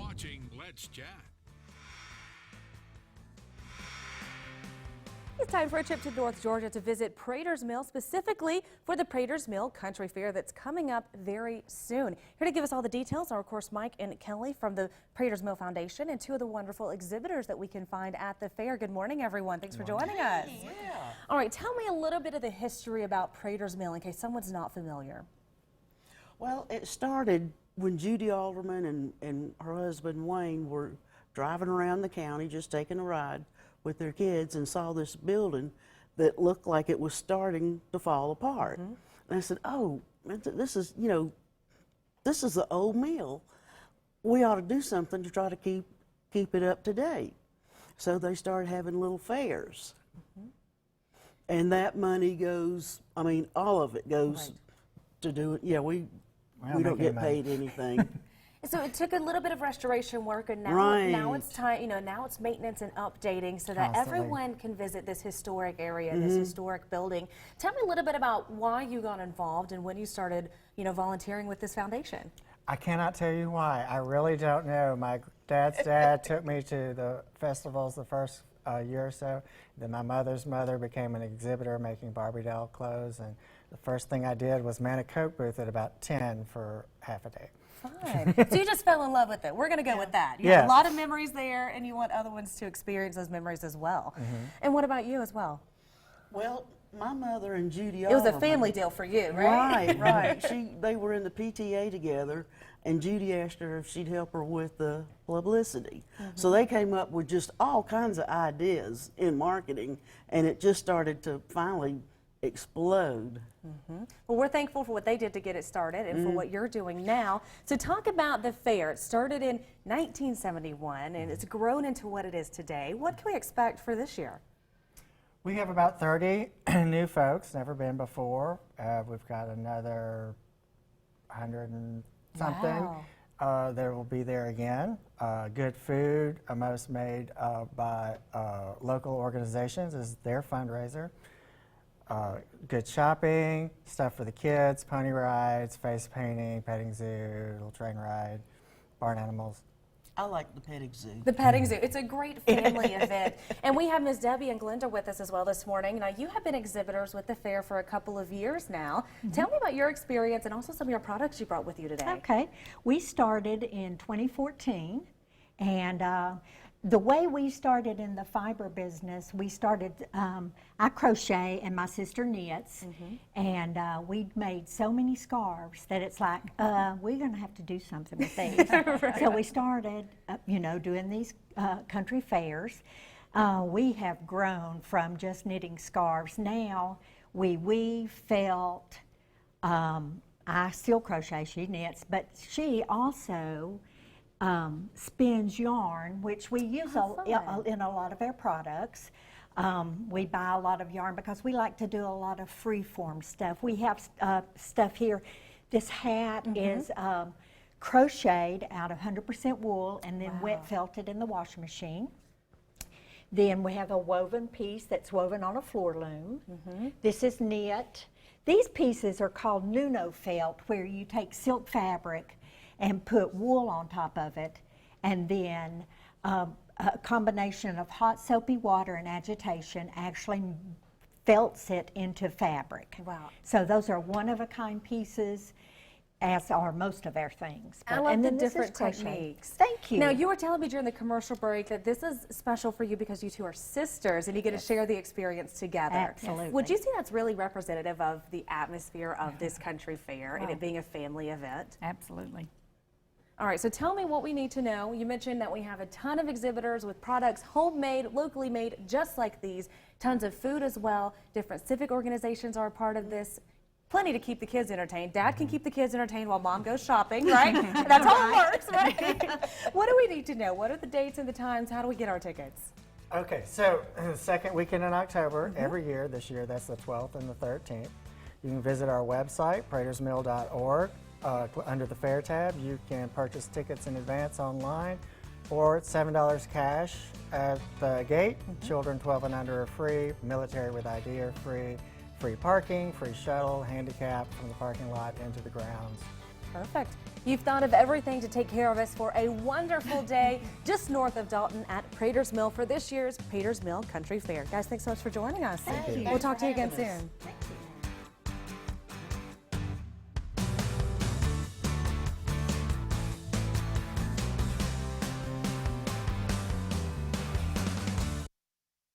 watching Let's Chat. It's time for a trip to North Georgia to visit Prater's Mill, specifically for the Prater's Mill Country Fair that's coming up very soon. Here to give us all the details are, of course, Mike and Kelly from the Prater's Mill Foundation and two of the wonderful exhibitors that we can find at the fair. Good morning, everyone. Thanks for joining us. Yeah. All right, tell me a little bit of the history about Prater's Mill in case someone's not familiar. Well, it started when Judy Alderman and her husband Wayne were driving around the county, just taking a ride with their kids, and saw this building that looked like it was starting to fall apart. And I said, oh, this is, this is the old mill. We ought to do something to try to keep it up to date. So they started having little fairs. And that money goes, I mean, all of it goes to do it. Yeah, we don't get paid anything. So it took a little bit of restoration work, and now it's time. Now it's maintenance and updating so that everyone can visit this historic area, this historic building. Tell me a little bit about why you got involved and when you started, volunteering with this foundation. I cannot tell you why. I really don't know. My dad's dad took me to the festivals the first year or so. Then my mother's mother became an exhibitor making Barbie doll clothes, and the first thing I did was man a Coke booth at about 10 for half a day. Fun. So you just fell in love with it. We're going to go with that. You have a lot of memories there, and you want other ones to experience those memories as well. And what about you as well? Well, my mother and Judy It was a family deal for you, right? Right. They were in the PTA together, and Judy asked her if she'd help her with the publicity. So they came up with just all kinds of ideas in marketing, and it just started to finally explode. Well, we're thankful for what they did to get it started and for what you're doing now. So talk about the fair. It started in 1971 and it's grown into what it is today. What can we expect for this year? We have about 30 new folks, never been before. We've got another 100 and something. Wow. They will be there again. Good food, most made by local organizations, is their fundraiser. Good shopping, stuff for the kids, pony rides, face painting, petting zoo, little train ride, barn animals. I like the petting zoo. The petting zoo. It's a great family event. And we have Ms. Debbie and Glenda with us as well this morning. Now, you have been exhibitors with the fair for a couple of years now. Tell me about your experience and also some of your products you brought with you today. Okay. We started in 2014, and the way we started in the fiber business, we started, I crochet and my sister knits, and we made so many scarves that it's like, we're going to have to do something with these. So we started, doing these country fairs. We have grown from just knitting scarves. Now we weave, felt, I still crochet, she knits, but she also spins yarn, which we use in a lot of our products. We buy a lot of yarn because we like to do a lot of free-form stuff. We have stuff here. This hat is crocheted out of 100% wool and then wet felted in the washing machine. Then we have a woven piece that's woven on a floor loom. This is knit. These pieces are called Nuno felt, where you take silk fabric and put wool on top of it, and then a combination of hot soapy water and agitation actually felts it into fabric. Wow. So those are one-of-a-kind pieces, as are most of our things. I love the different techniques. Thank you. Now, you were telling me during the commercial break that this is special for you because you two are sisters and you get to share the experience together. Absolutely. Would you say that's really representative of the atmosphere of this country fair and it being a family event? Absolutely. All right, so tell me what we need to know. You mentioned that we have a ton of exhibitors with products homemade, locally made, just like these. Tons of food as well. Different civic organizations are a part of this. Plenty to keep the kids entertained. Dad can keep the kids entertained while Mom goes shopping, right? That's how it works, right? What do we need to know? What are the dates and the times? How do we get our tickets? Okay, so the second weekend in October, every year, this year that's the 12th and the 13th. You can visit our website, pratersmill.org. Under the Fair tab, you can purchase tickets in advance online, or it's $7 cash at the gate. Children 12 and under are free. Military with ID are free. Free parking, free shuttle, handicap from the parking lot into the grounds. Perfect. You've thought of everything to take care of us for a wonderful day just north of Dalton at Prater's Mill for this year's Prater's Mill Country Fair. Guys, thanks so much for joining us. Thank you. We'll talk to you again Thanks for having soon. us.